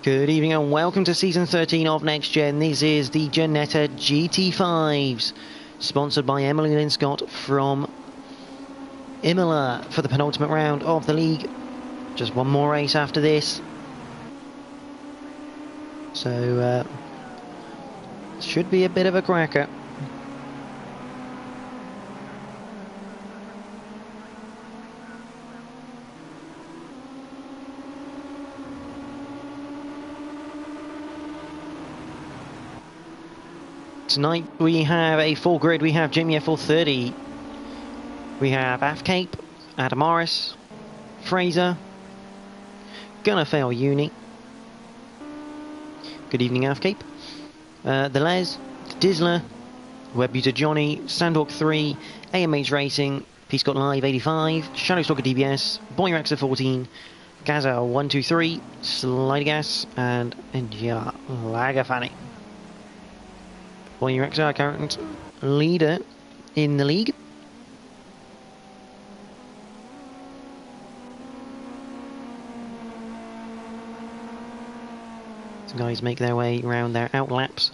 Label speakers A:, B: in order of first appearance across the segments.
A: Good evening and welcome to Season 13 of Next Gen. This is the Ginetta GT5s, sponsored by Emily Linscott from Imola for the penultimate round of the league. Just one more race after this. So, should be a bit of a cracker. Tonight we have a full grid. We have Jamie F13, we have Afcape, Adam Morris, Fraser, Gonna Fail Uni. Good evening, Afcape. The Les, Dizzler, Web User Johnny, Sandhawk 3, AMH Racing, Peace Got Live 85, Shadowstalker DBS, Boyraxer 14, Gaza 123, Slidergas, and India Lagafani. Boyraxer, our current leader in the league. Some guys make their way around their out laps.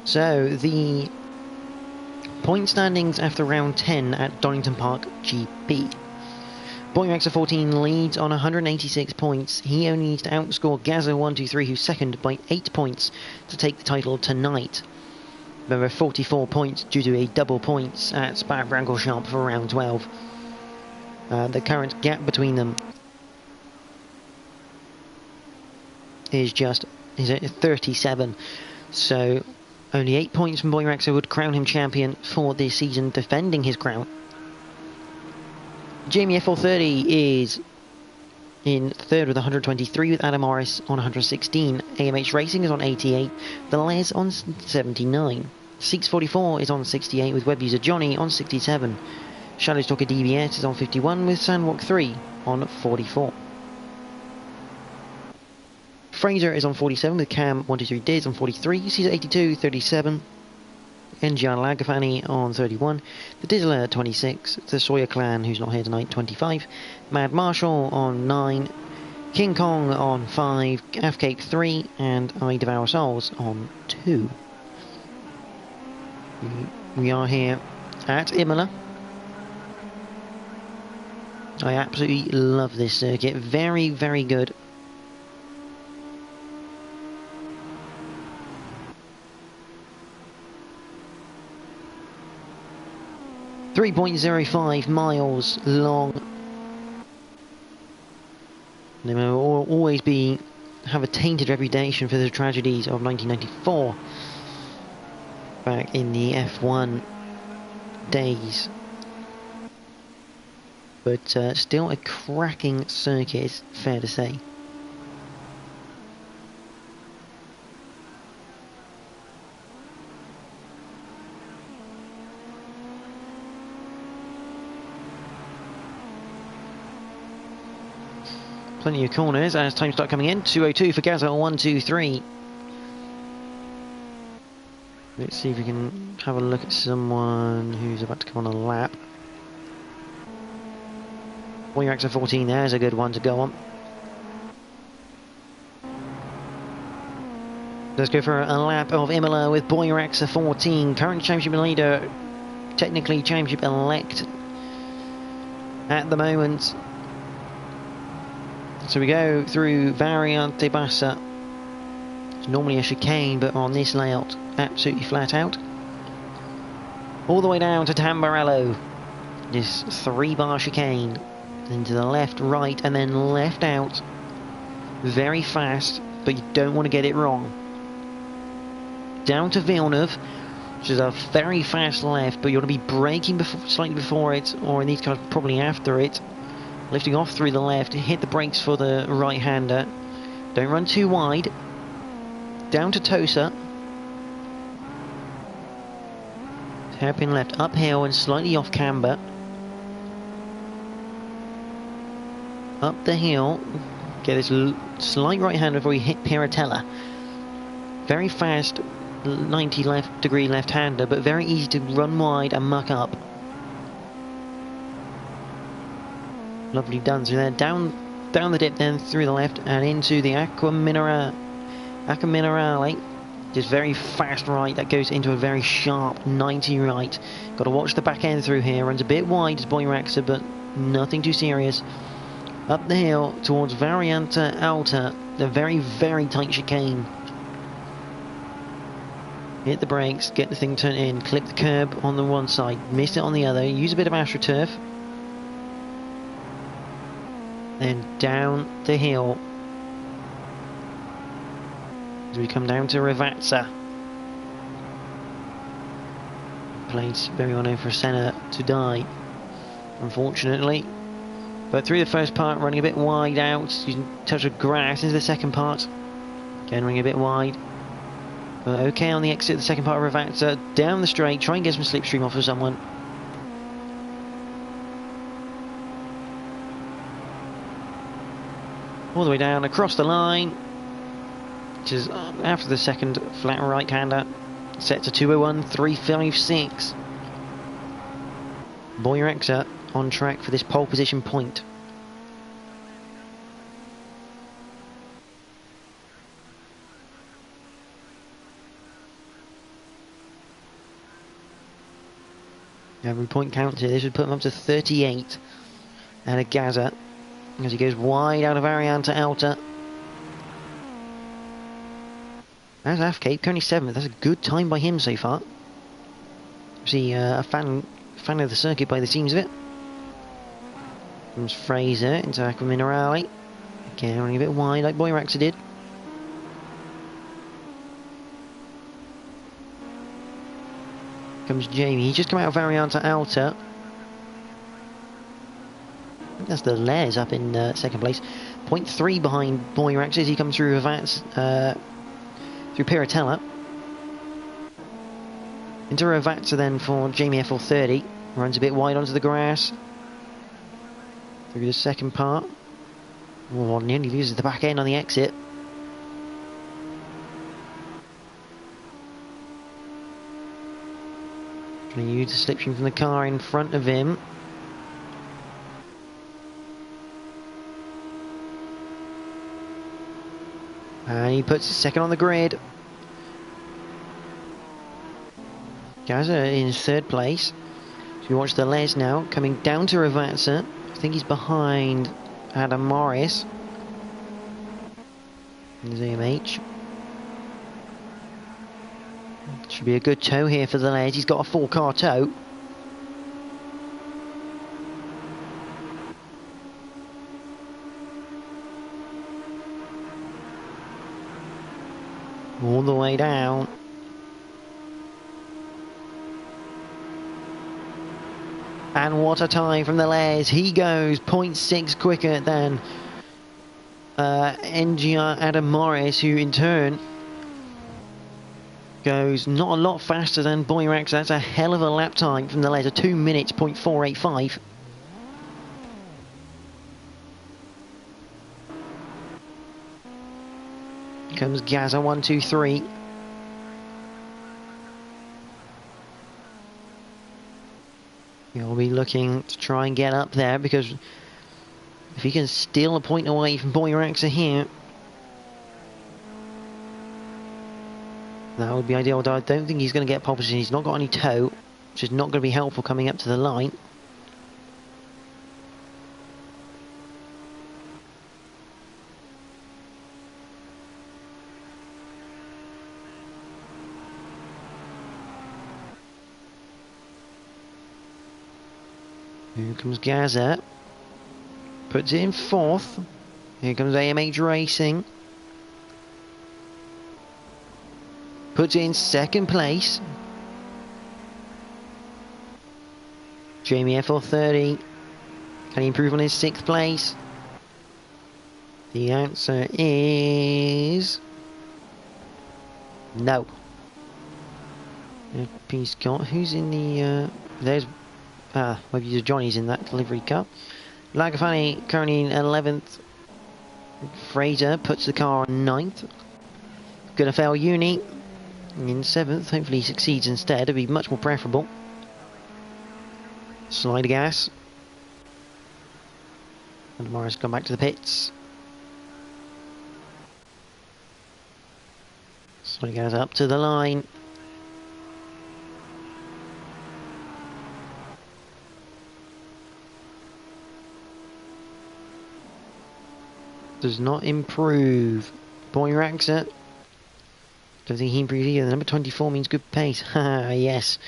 A: So, the point standings after round 10 at Donington Park GP. Boyraxer 14 leads on 186 points. He only needs to outscore Gaza123, who's second, by 8 points to take the title tonight. There are 44 points due to a double points at Spa-Francorchamps for round 12. The current gap between them is at 37. So only 8 points from Boyraxer would crown him champion for this season, defending his crown. Jamie F430 is in third with 123, with Adam Morris on 116. AMH Racing is on 88, the Les on 79. Seeks 44 is on 68, with Web User Johnny on 67. Shadowstalker DBS is on 51, with Sandwalk 3 on 44. Fraser is on 47 with Cam123 Diz on 43, Caesar 82, 37, NGR Lagafani on 31, the Dizzler 26, the Sawyer Clan, who's not here tonight, 25, Mad Marshall on 9, King Kong on 5, Afcape 3, and I Devour Souls on 2. We are here at Imola. I absolutely love this circuit, very, very good. 3.05 miles long. They will always have a tainted reputation for the tragedies of 1994, back in the F1 days. But still a cracking circuit, it's fair to say. Plenty of corners as time start coming in. 202 for Gaza, 123. Let's see if we can have a look at someone who's about to come on a lap. Boyraxer 14, there's a good one to go on. Let's go for a lap of Imola with Boyraxer 14, current championship leader, technically championship elect at the moment. So we go through Variante Bassa. It's normally a chicane, but on this layout, absolutely flat out. All the way down to Tamburello. This 3-bar chicane. Then to the left, right, and then left out. Very fast, but you don't want to get it wrong. Down to Villeneuve, which is a very fast left, but you want to be braking slightly before it, or in these cars probably after it. Lifting off through the left, hit the brakes for the right-hander. Don't run too wide. Down to Tosa. Hairpin left uphill and slightly off camber. Up the hill. Get this slight right hand before you hit Piratella. Very fast 90 degree left-hander, but very easy to run wide and muck up. Lovely done through there. Down the dip, then through the left and into the Acqua Minerale. Just very fast right that goes into a very sharp 90 right. Got to watch the back end through here. Runs a bit wide as Boyraxa, but nothing too serious. Up the hill towards Variante Alta, the very, very tight chicane. Hit the brakes, get the thing turned in, clip the curb on the one side, miss it on the other, use a bit of AstroTurf. Then down the hill as we come down to Ravazza. Place very well known for Senna to die, unfortunately. But through the first part, running a bit wide out, using a touch of grass into the second part. Again, running a bit wide. But okay on the exit of the second part of Ravazza. Down the straight, try and get some slipstream off of someone. All the way down, across the line. Which is after the second flat right-hander. Set to 2:01.356. Boyraxa on track for this pole position point. Every point counts here. This would put him up to 38 and a Gaza as he goes wide out of Variante Alta. There's Afcape, currently 7th. That's a good time by him so far. Actually, a fan of the circuit by the seams of it. Comes Fraser into Acqua Minerale. Again, running a bit wide like Boyraxa did. Comes Jamie. He's just come out of Variante Alta. I think that's the Les up in second place. 0.3 behind Boyraxa as he comes through Ravazza, through Piratella. Into Ravazza then for Jamie FL30. Runs a bit wide onto the grass. Through the second part. Oh, nearly loses the back end on the exit. Trying to use the slipstream from the car in front of him. And he puts his second on the grid. Gaza in third place. So we watch the Les now, coming down to Ravazza. I think he's behind Adam Morris. There's AMH. Should be a good tow here for the Les. He's got a full car tow. All the way down. And what a time from the Les. He goes 0.6 quicker than NGR Adam Morris, who in turn goes not a lot faster than Boyraxa. That's a hell of a lap time from the Les, a 2 minutes, 0.485. Comes Gaza, 1, 2, 3. He'll be looking to try and get up there, because if he can steal a point away from Boyraxa here, that would be ideal. Although I don't think he's going to get pole position. He's not got any tow, which is not going to be helpful coming up to the line. Here comes Gaza. Puts it in fourth. Here comes AMH Racing. Puts it in second place. Jamie FL30. Can he improve on his 6th place? The answer is no. Scott. Who's in the... there's... maybe Johnny's in that delivery car. Lagafani currently in 11th. Fraser puts the car on 9th. Gonna fail Uni in 7th. Hopefully he succeeds instead. It'd be much more preferable. Slide of gas. And Morris gone back to the pits. Slide of gas up to the line. Does not improve. Boyraxer. Don't think he improves either. Number 24 means good pace. Haha, yes.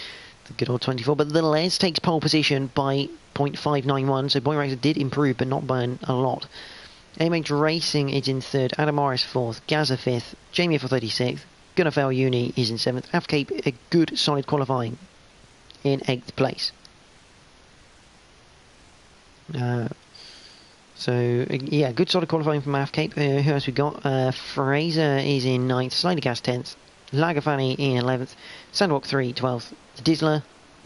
A: The good old 24. But the Les takes pole position by 0.591. So Boyraxer did improve, but not by a lot. AMH Racing is in 3rd. Adam Morris 4th. Gaza 5th. Jamie for 36th. Gonna fail Uni is in 7th. Afcape, a good solid qualifying in 8th place. So, yeah, good solid qualifying from Afcape. Who else we got? Fraser is in 9th, Slider Gas 10th, Lagafani in 11th, Sandwalk 3, 12th, Dizzler,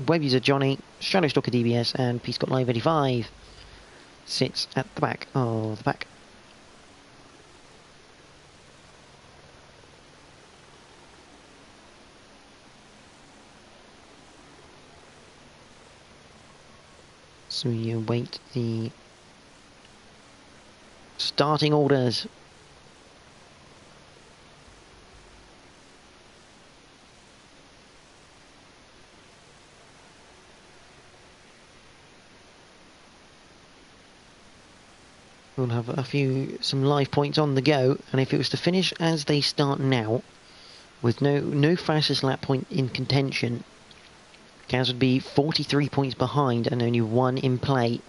A: Web User Johnny, Shadowstalker DBS, and Peace Got Live 85 sits at the back of the pack. So we await the starting orders. We'll have some live points on the go, and if it was to finish as they start now, with no fastest lap point in contention, Gaz would be 43 points behind and only 1 in play.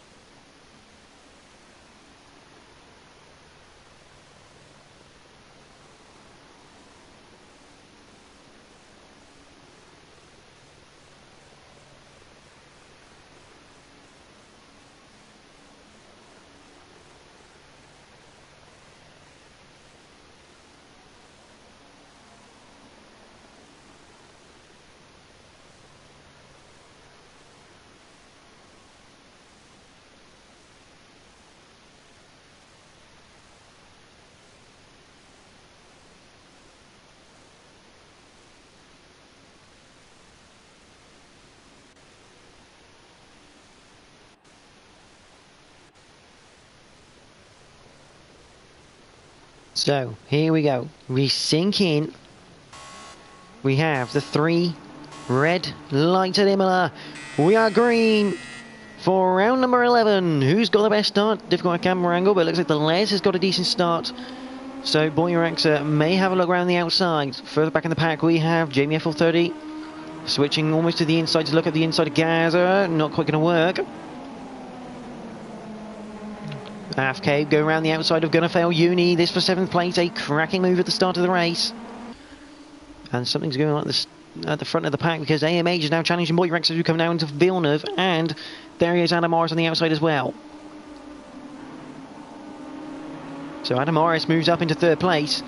A: So, here we go. We sink in. We have the 3 red lights at Imola. We are green for round number 11. Who's got the best start? Difficult camera angle, but it looks like the Les has got a decent start. So, Boyraxer may have a look around the outside. Further back in the pack, we have Jamie FL30. Switching almost to the inside to look at the inside of Gaza. Not quite going to work. AFK go around the outside of Gonna Fail Uni. This for 7th place, a cracking move at the start of the race. And something's going on at the front of the pack because AMH is now challenging Boyraxer who come down to Villeneuve, and there is Adam Morris on the outside as well. So Adam Morris moves up into 3rd place.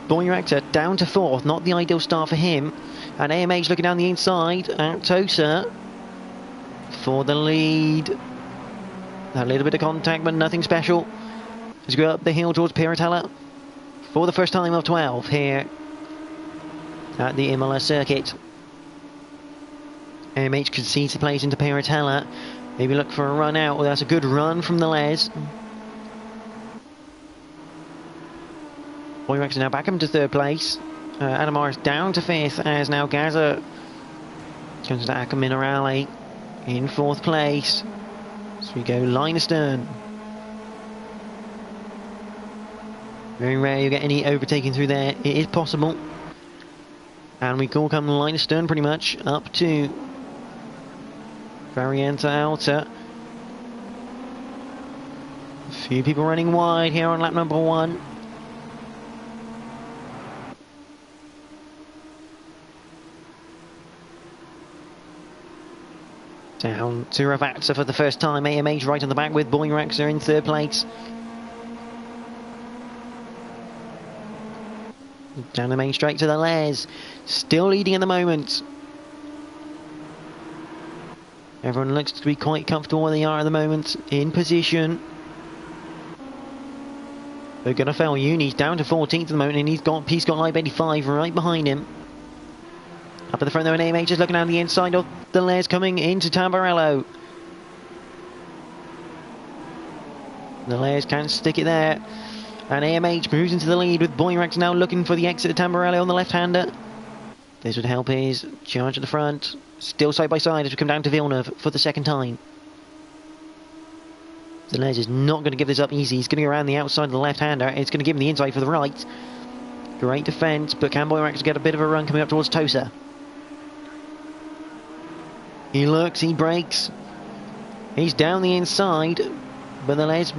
A: Boyraxer down to 4th, not the ideal start for him. And AMH looking down the inside at Tosa for the lead. A little bit of contact, but nothing special. As we go up the hill towards Piratella for the first time of 12 here at the Imola circuit. AMH concedes the place into Piratella. Maybe look for a run out. Well, that's a good run from the Les. Boyraxer now back up to 3rd place. Adam Morris down to 5th as now Gaza comes to Acca Minerale in 4th place. So we go line astern. Very rare you get any overtaking through there. It is possible. And we all come line astern pretty much up to Varianta Alta. A few people running wide here on lap number 1. Down to Ravatsa for the first time. AMH right on the back with Boyraxer in 3rd place. Down the main straight to the Les. Still leading at the moment. Everyone looks to be quite comfortable where they are at the moment, in position. They're going to fail Uni's down to 14th at the moment, and he's got Live 85 right behind him. Up at the front though, and AMH is looking down the inside of the Les coming into Tamburello. The Les can't stick it there, and AMH moves into the lead with Boyrex now looking for the exit of Tamburello on the left-hander. This would help his charge at the front. Still side by side as we come down to Villeneuve for the second time. The Les is not going to give this up easy. He's going to go around the outside of the left-hander. It's going to give him the inside for the right. Great defence, but can Boyrex get a bit of a run coming up towards Tosa? He looks, he brakes. He's down the inside, but the Les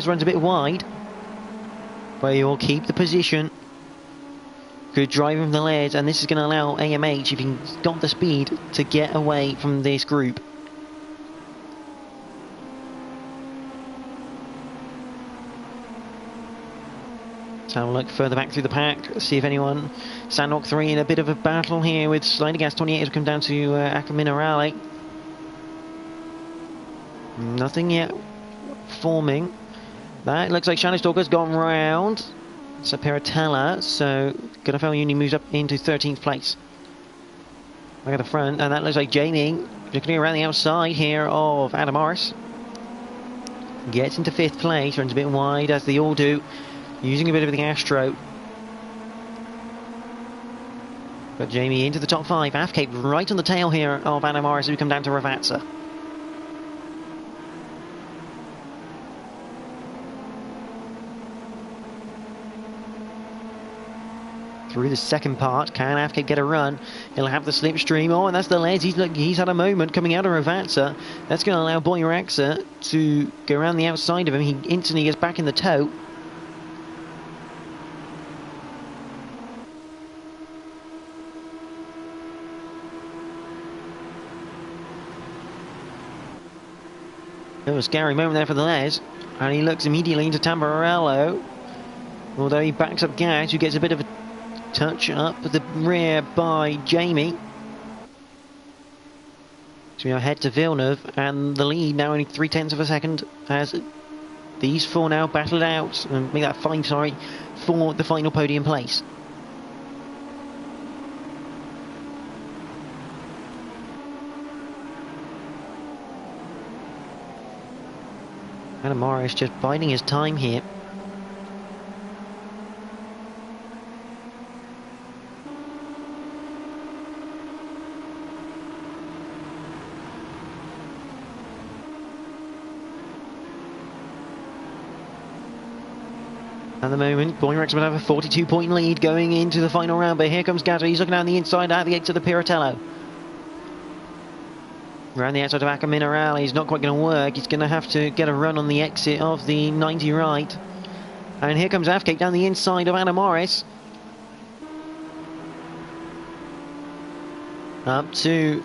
A: runs a bit wide. But he will keep the position. Good driving from the Les, and this is going to allow AMH, if he's got the speed, to get away from this group. Let's have a look further back through the pack, see if anyone... Sandrock 3 in a bit of a battle here with Sliding Gas 28 has come down to Acca Minerale. Nothing yet forming. That looks like Shadow Stalker's gone round. It's a Piratella, so Gunafel Uni moves up into 13th place. Look at the front, and that looks like Jamie looking around the outside here of Adam Morris. Gets into 5th place, runs a bit wide as they all do, using a bit of the Astro. But Jamie into the top 5. Afcape right on the tail here of Adam Morris as we come down to Ravazza. Through the second part, can Afcape get a run? He'll have the slipstream. Oh, and that's the Les. He's had a moment coming out of Ravazza. That's going to allow Boyrexa to go around the outside of him. He instantly gets back in the tow. There was a scary moment there for the Les, and he looks immediately into Tamburello. Although he backs up Gaz, who gets a bit of a touch up the rear by Jamie. So we are head to Villeneuve, and the lead now only 0.3 of a second as these four now battle it out, and make that 5, sorry, for the final podium place. Adam Morris just biding his time here. At the moment, Boyrex would have a 42-point lead going into the final round, but here comes Gato. He's looking down the inside at the exit of the Piratello. Around the outside of Acca Minerale, he's not quite going to work. He's going to have to get a run on the exit of the 90 right. And here comes Afcape down the inside of Anna Morris. Up to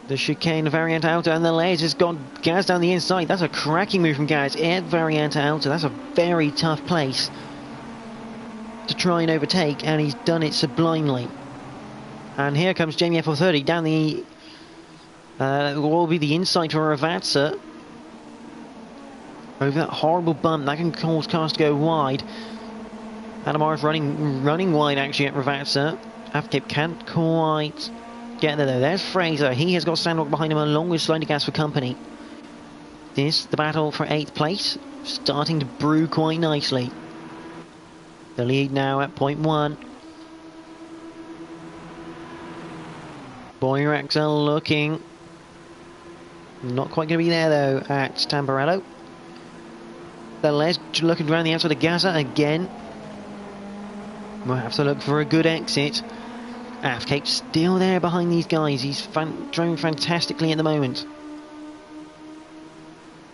A: the chicane variant outer, and the Les has got Gaz down the inside. That's a cracking move from Gaz. Air variant outer. That's a very tough place to try and overtake, and he's done it sublimely. And here comes Jamie F430 down the will be the inside for Ravazza. Over that horrible bump that can cause cars to go wide. Adamar is running wide actually at Ravazza. Afcape can't quite get there though. There's Fraser. He has got Sandrock behind him along with Sliding Gas for company. This, the battle for 8th place, starting to brew quite nicely. The lead now at 0.1. Boyrex are looking. Not quite going to be there though at Tamburello. The Les looking around the outside of Gaza again. We'll have to look for a good exit. Afcape's still there behind these guys. He's driving fantastically at the moment.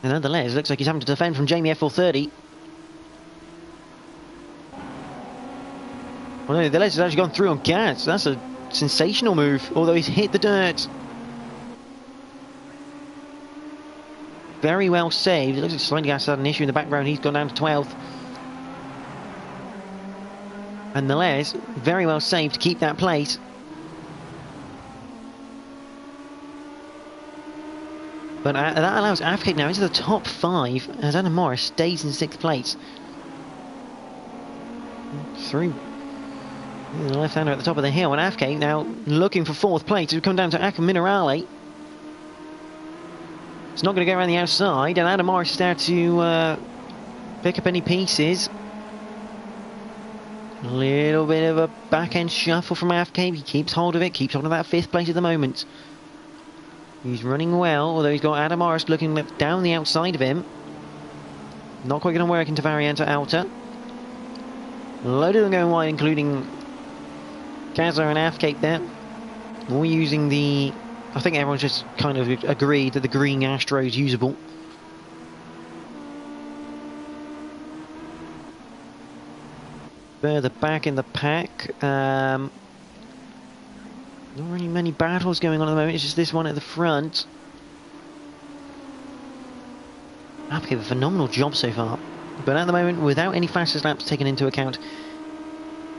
A: And nonetheless, looks like he's having to defend from Jamie F430. Well, no, the Les has actually gone through on Gaz. That's a sensational move, although he's hit the dirt. Very well saved. It looks like Sliding Gas had an issue in the background. He's gone down to 12th. And the Les, very well saved to keep that place. But that allows Afcape now into the top 5 as Adam Morris stays in 6th place. Through the left-hander at the top of the hill, and Afcape now looking for 4th place. It'll come down to Acca Minerale. It's not going to go around the outside, and Adam Morris is there to pick up any pieces. A little bit of a back-end shuffle from Afcape. He keeps hold of it, keeps hold of that 5th place at the moment. He's running well, although he's got Adam Morris looking down the outside of him. Not quite going to work into Variante Alta. A load of them going wide, including Gazza and Afcape there. All using the... I think everyone's just kind of agreed that the green Astro is usable. Further back in the pack. Not really many battles going on at the moment, it's just this one at the front. Afcape, a phenomenal job so far. But at the moment, without any fastest laps taken into account,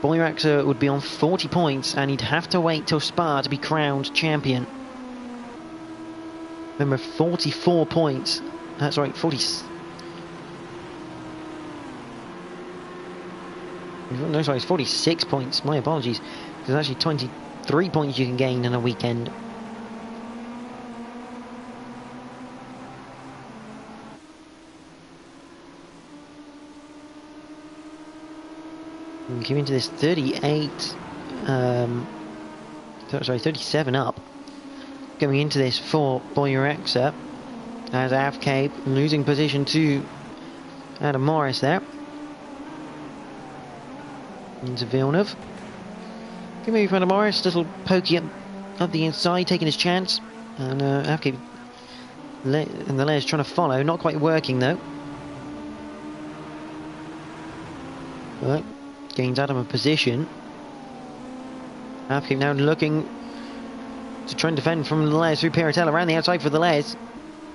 A: Boyraxa would be on 40 points and he'd have to wait till Spa to be crowned champion. Remember, 44 points. That's right, 40... No, sorry, it's 46 points. My apologies. There's actually 23 points you can gain in a weekend. We came into this 37 up. Going into this for Boyraxa as Afcape losing position to Adam Morris there. Into Villeneuve. Good move from Adam Morris, little pokey up the inside, taking his chance. And Afcape and the Les trying to follow, not quite working though. But gains Adam a position. Afcape now looking to try and defend from the Les through Piratella around the outside for the Les.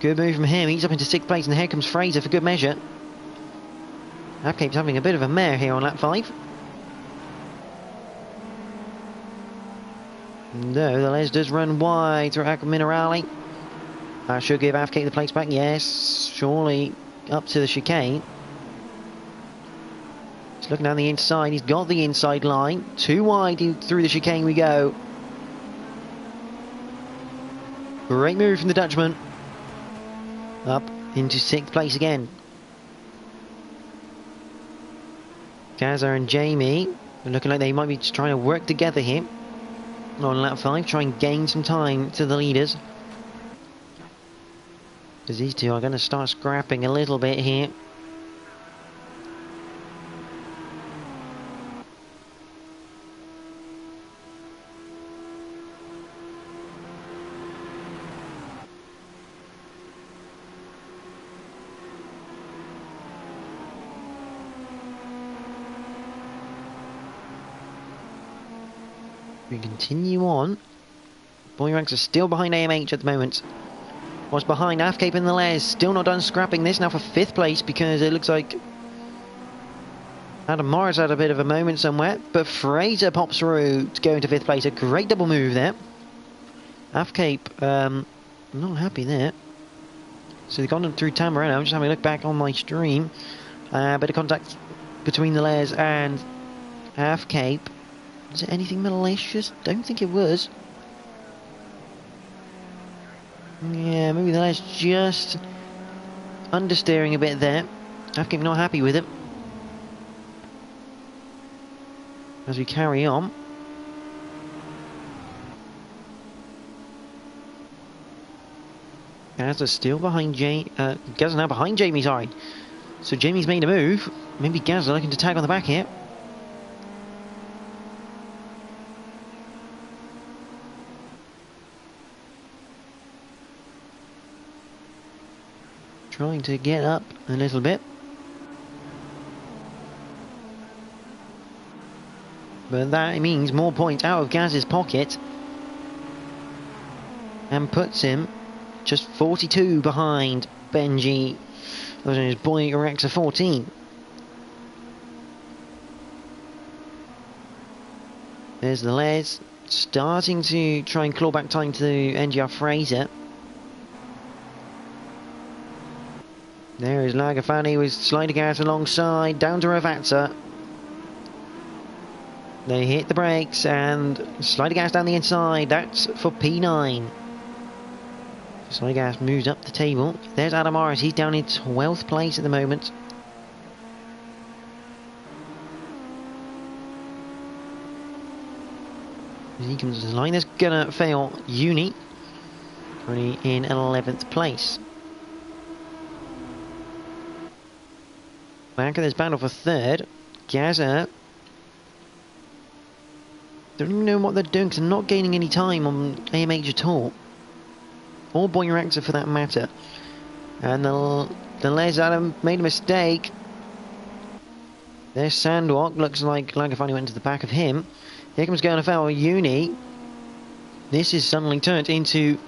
A: Good move from him, he's up into 6th place, and here comes Fraser for good measure. Afcape's having a bit of a mare here on lap 5. No, the Les does run wide through Acqua Minerale. That should give Afcape the place back. Yes, surely up to the chicane. He's looking down the inside. He's got the inside line. Too wide through the chicane we go. Great move from the Dutchman. Up into 6th place again. Gazza and Jamie are looking like they might be just trying to work together here on lap 5, try and gain some time to the leaders. Because these two are going to start scrapping a little bit here. We continue on. Boyraxa is still behind AMH at the moment. Was behind Afcape and the Les. Still not done scrapping this. Now for 5th place because it looks like Adam Morris had a bit of a moment somewhere. But Fraser pops through to go into 5th place. A great double move there. Afcape not happy there. So they've gone through Tamburello. I'm just having a look back on my stream. Bit of contact between the Les and Afcape. Was it anything malicious? Don't think it was. Yeah, maybe the Les just understeering a bit there. Afcape not happy with it. As we carry on. Gazza's still behind Gazza now behind Jamie, sorry. So Jamie's made a move. Maybe Gazza looking to tag on the back here. Trying to get up a little bit. But that means more points out of Gaz's pocket. And puts him just 42 behind Benji. That was his Boyraxa 14. There's the Les. Starting to try and claw back time to NGR Fraser. There is Lagafani with sliding out alongside, down to Ravazza. They hit the brakes and sliding gas down the inside. That's for P9. Sliding gas moves up the table. There's Adam Morris. He's down in 12th place at the moment. As he comes to the line, there's gonna fail Uni. Currently in 11th place. Back of this battle for third. Gaza. Don't even know what they're doing because they're not gaining any time on AMH at all. Or Boyraxa for that matter. And the Les Adam made a mistake. There's Sandwalk. Looks like Lagafani went to the back of him. Here comes Gernafel Uni. This is suddenly turned into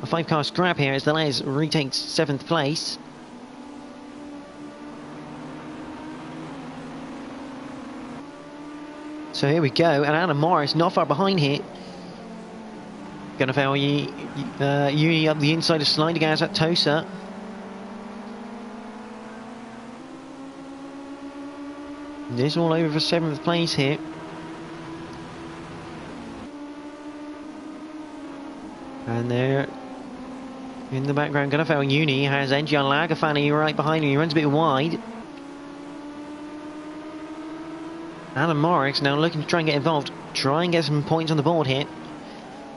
A: a 5-car scrap here as the Les retakes 7th place. So here we go, and Adam Morris not far behind here. Gernafel Uni up the inside of sliding gas at Tosa. This all over for 7th place here. And there, in the background, Gernafel Uni has NGR Lagafani right behind him. He runs a bit wide. Adam Morris now looking to try and get involved, try and get some points on the board here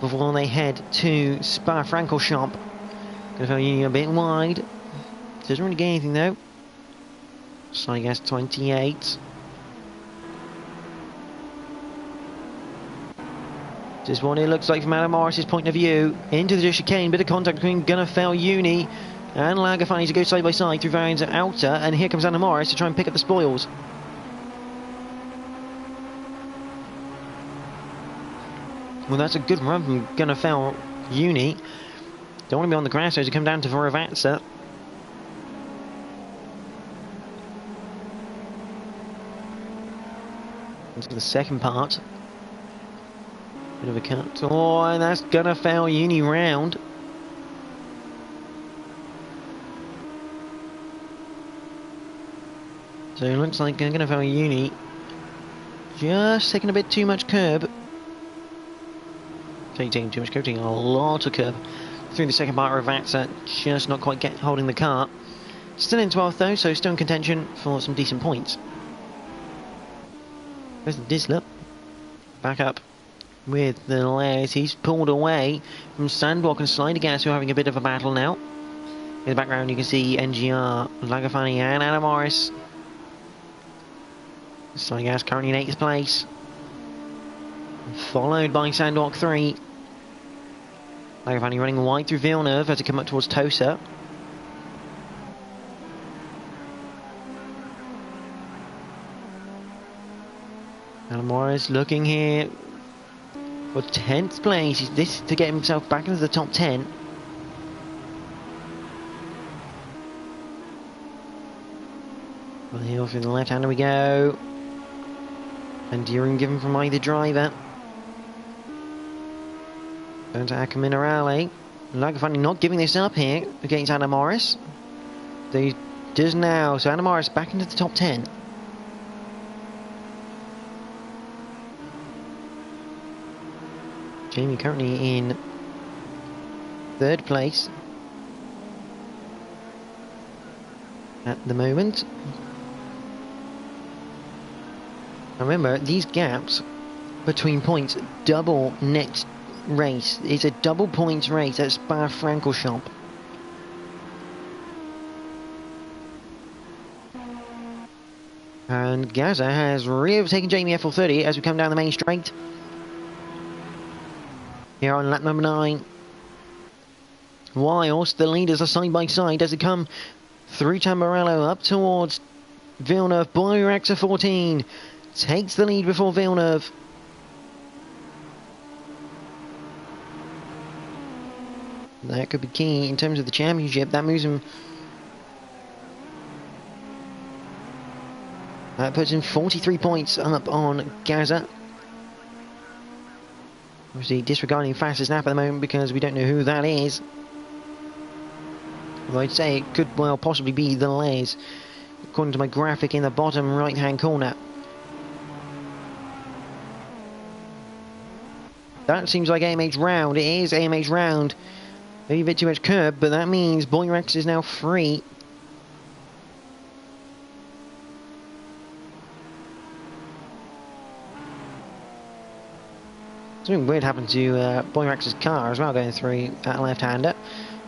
A: before they head to Spa-Francorchamps. Gernafel Uni a bit wide. Doesn't really get anything though. Sliding gas 28. Just what it looks like from Adam Morris's point of view. Into the chicane, bit of contact between Gernafel Uni and Lagafani to go side by side through Varian's outer, and here comes Adam Morris to try and pick up the spoils. Well, that's a good run from Gernafel Uni. Don't want to be on the grass though to come down to Ravazza. Into the second part. Bit of a cut. Oh, and that's Gernafel Uni round. So it looks like Gernafel Uni just taking a bit too much curb. Taking too much curb, taking a lot of curb. Through the second part, Ravazza just not quite holding the car. Still in 12th though, so still in contention for some decent points. There's Disler. Back up with the Les. He's pulled away from Sandwalk and Slider Gas, who are having a bit of a battle now. In the background you can see NGR, Lagafani and Adam Morris. Slider Gas currently in 8th place. Followed by Sandwalk 3. Lagafani running wide through Villeneuve as they come up towards Tosa. Adam Morris looking here for 10th place. This to get himself back into the top 10. On the hill through the left hand we go. And Deering given from either driver. Going to Acca Minerale. Lagafani not giving this up here against Adam Morris. He does now. So Adam Morris back into the top 10. Jamie currently in 3rd place at the moment. Now remember, these gaps between points double next race. It's a double points race at Spa-Francorchamps. And Gaza has re-overtaken Jamie F430 as we come down the main straight. Here on lap number 9. Whilst the leaders are side by side as they come through Tamburello up towards Villeneuve. Boyraxa 14 takes the lead before Villeneuve. That could be key in terms of the championship. That moves him. That puts him 43 points up on Gaza. Obviously disregarding fastest lap at the moment because we don't know who that is. Although I'd say it could well possibly be the Les, according to my graphic in the bottom right hand corner. That seems like AMH round. It is AMH round. Maybe a bit too much curb, but that means Boyrex is now free. Something weird happened to Boyrex's car as well, going through that left-hander.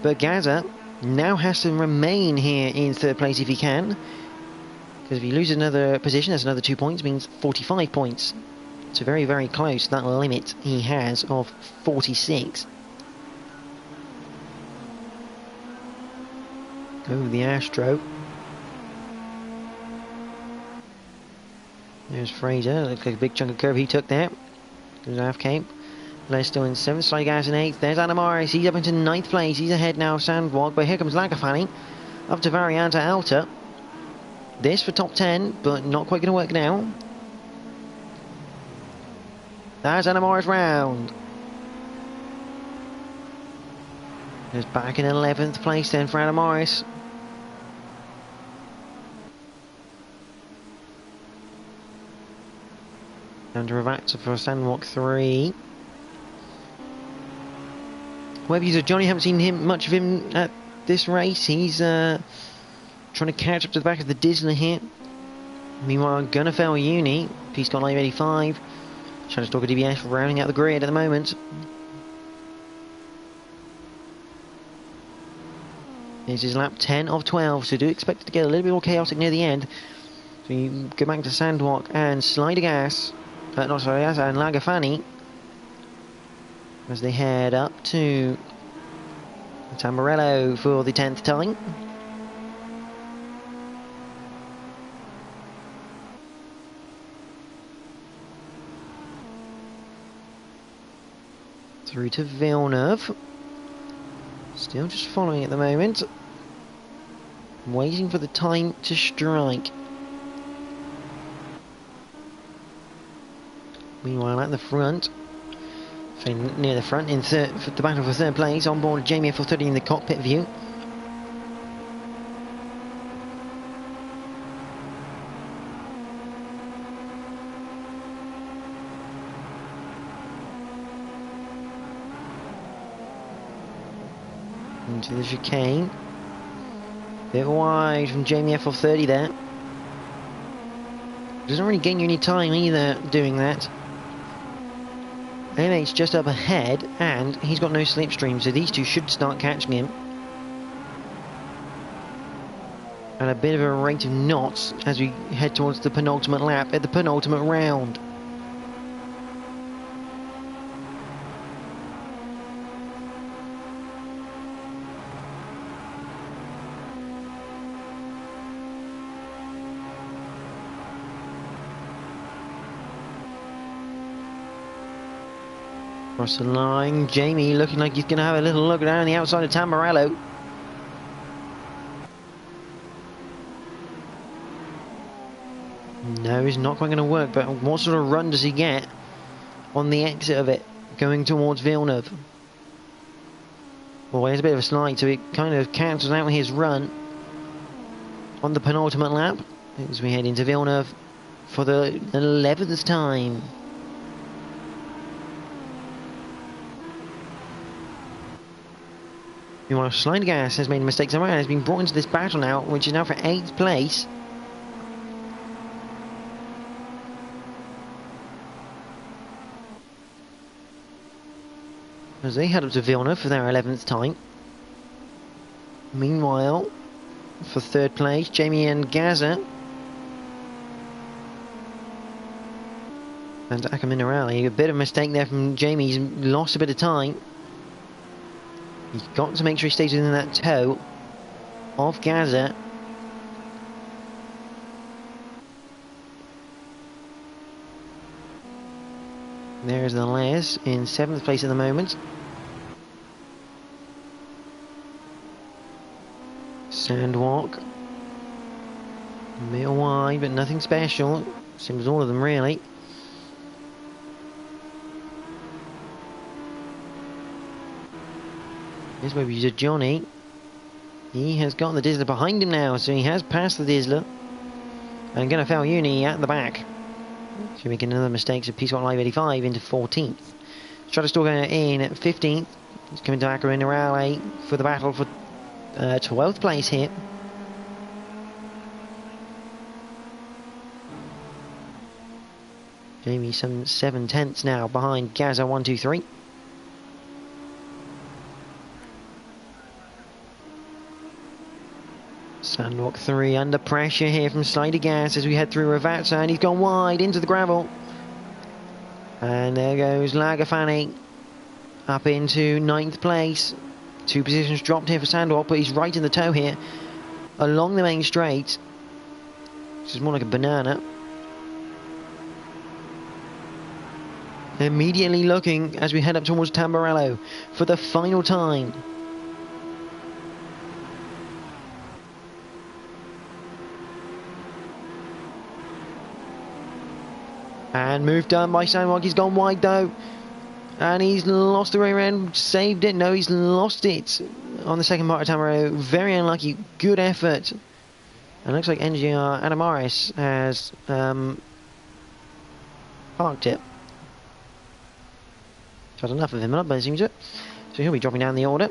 A: But Gaza now has to remain here in third place if he can. Because if he loses another position, that's another 2 points, means 45 points. So very, very close to that limit he has of 46. Oh, the Astro. There's Fraser. Looks like a big chunk of curve he took there. There's half cape. Les still in 7th, Sly Gas in 8th. There's Adam Morris. He's up into 9th place. He's ahead now of Sandwalk. But here comes Lagafani. Up to Varianta Alta. This for top 10, but not quite going to work now. That's Adam Morris round. There's back in 11th place then for Adam Morris. And Ravazza for Sandwalk 3. Whether he's a Johnny, haven't seen much of him at this race. He's trying to catch up to the back of the Disney here. Meanwhile, Gunnerfell Uni, Peace Got Live 85. Trying to stalk a DBS, rounding out the grid at the moment. This is lap 10 of 12, so do expect it to get a little bit more chaotic near the end. So you go back to Sandwalk and Slider Gas. And Lagafani as they head up to Tamburello for the 10th time. Through to Villeneuve. Still just following at the moment. Waiting for the time to strike. Meanwhile, at the front, near the front, in the battle for third place, on board Jamie F13 in the cockpit view. Into the chicane. Bit wide from Jamie F30 there. Doesn't really gain you any time either doing that. NH's just up ahead, and he's got no slipstream, so these two should start catching him. And a bit of a rate of knots as we head towards the penultimate lap at the penultimate round. Across the line, Jamie looking like he's going to have a little look down the outside of Tamburello. No, it's not quite going to work, but what sort of run does he get on the exit of it, going towards Villeneuve? Well, there's a bit of a slide, so it kind of cancels out his run on the penultimate lap as we head into Villeneuve for the 11th time. Meanwhile, Slide Gas has made a mistake somewhere and has been brought into this battle now, which is now for 8th place. As they head up to Villeneuve for their 11th time. Meanwhile, for 3rd place, Jamie and Gaza. And Aka Minerali, a bit of a mistake there from Jamie, he's lost a bit of time. He's got to make sure he stays within that toe of Gaza. There's the Les in 7th place at the moment. Sandwalk. A bit wide, but nothing special. Same as all of them, really. This maybe he's a Johnny. He has got the Dizzler behind him now, so he has passed the Dizzler. And going to foul Uni at the back. She's making another mistake, so P-Squad Live 85 into 14th. Shutterstalker in 15th. He's coming to Akron in the rally for the battle for 12th place here. Jamie some 7/10 now behind Gaza 123. Sandwalk 3 under pressure here from Slider Gas as we head through Ravatsa, and he's gone wide into the gravel. And there goes Lagafani up into 9th place. 2 positions dropped here for Sandwalk, but he's right in the toe here along the main straight. This is more like a banana. Immediately looking as we head up towards Tamburello for the final time. And move done by Sandwalk. He's gone wide though. And he's lost the rear end. Saved it. No, he's lost it on the second part of Tamburello. Very unlucky. Good effort. And looks like NGR Adamaris has parked it. Had enough of him up, but it seems it. So he'll be dropping down the order.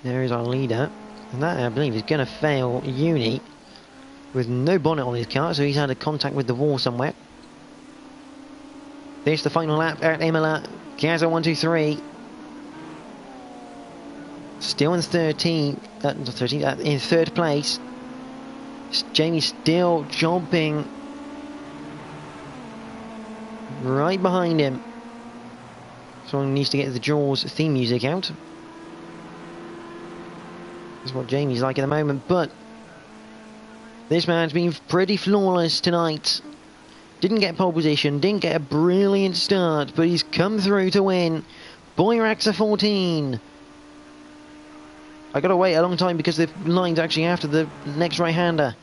A: There is our leader. And that, I believe, is going to fail Uni with no bonnet on his car, so he's had a contact with the wall somewhere. This the final lap at Imola. Gaza 123. Still in 13th, in 3rd place. Jamie still jumping right behind him. Someone needs to get the Jaws theme music out. That's what Jamie's like at the moment, but this man's been pretty flawless tonight. Didn't get pole position, didn't get a brilliant start, but he's come through to win. Boyraxa 14. I gotta wait a long time because the line's actually after the next right-hander.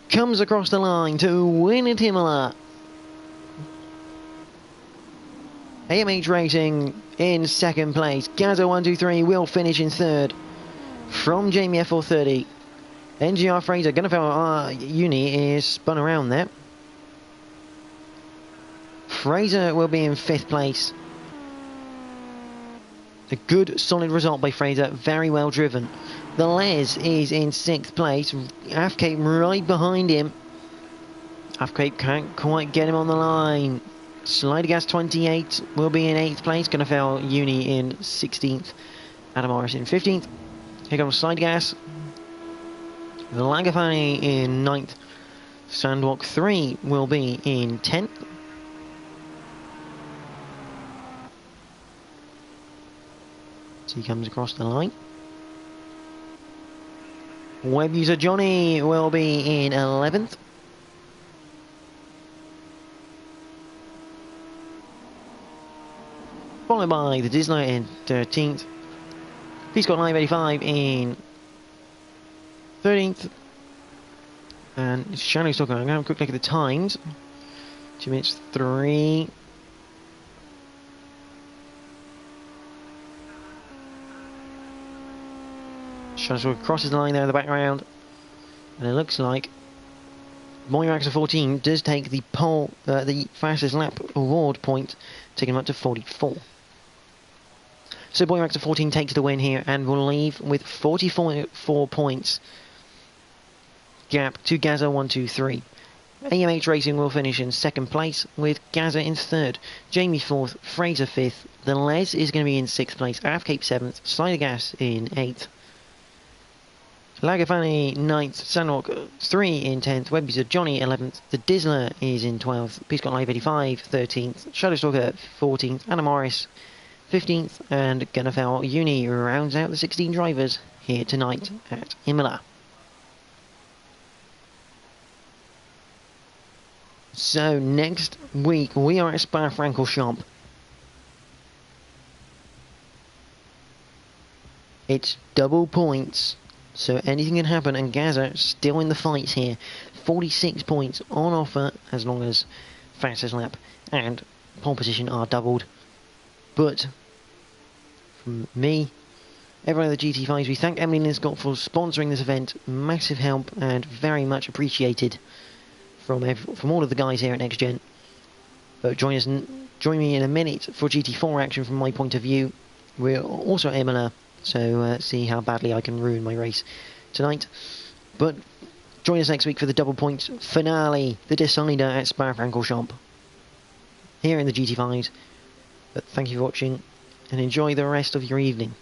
A: Comes across the line to win at Imola. AMH Racing in 2nd place. Gaza 123 will finish in 3rd. From Jamie F430. NGR Fraser, gonna fail Uni is spun around there. Fraser will be in 5th place. A good solid result by Fraser, very well driven. The Les is in 6th place. Afcape right behind him. Afcape can't quite get him on the line. Slider Gas 28 will be in 8th place. Gonna fail Uni in 16th. Adam Morris in 15th. Here comes Slider Gas. Lagafani in 9th. Sandwalk 3 will be in 10th. So he comes across the line. Web user Johnny will be in 11th. Followed by the Dizzler in 13th. P-Squad Live 85 in 13th. And Shadowstalker, I'm going to have a quick look at the times. 2 minutes 3. Shadowstalker crosses the line there in the background. And it looks like Boyraxa 14 does take the pole, the fastest lap award point, taking him up to 44. So Boyraxa 14 takes the win here and will leave with 44 points gap to Gaza 123. AMH Racing will finish in 2nd place with Gaza in 3rd, Jamie 4th, Fraser 5th, the Les is going to be in 6th place, Afcape 7th, Slider Gas in 8th, Lagafani 9th, Sandwalk 3 in 10th, Webuser Johnny 11th, the Dizzler is in 12th, P-Squad Live 85 13th, Shadowstalker 14th, Anna Morris 15th, and Gunnerfell Uni rounds out the 16 drivers here tonight at Imola. So next week we are at Spa-Francorchamps. It's double points, so anything can happen, and Gaza still in the fight here. 46 points on offer as long as fastest lap and pole position are doubled. But from me, everyone at the GT5s. We thank Emily Linscott for sponsoring this event. Massive help and very much appreciated from all of the guys here at NXTGEN. But join me in a minute for GT4 action from my point of view. We're also at Imola, so see how badly I can ruin my race tonight. But join us next week for the double point finale, the decider at Spa-Francorchamps, here in the GT5s. But thank you for watching, and enjoy the rest of your evening.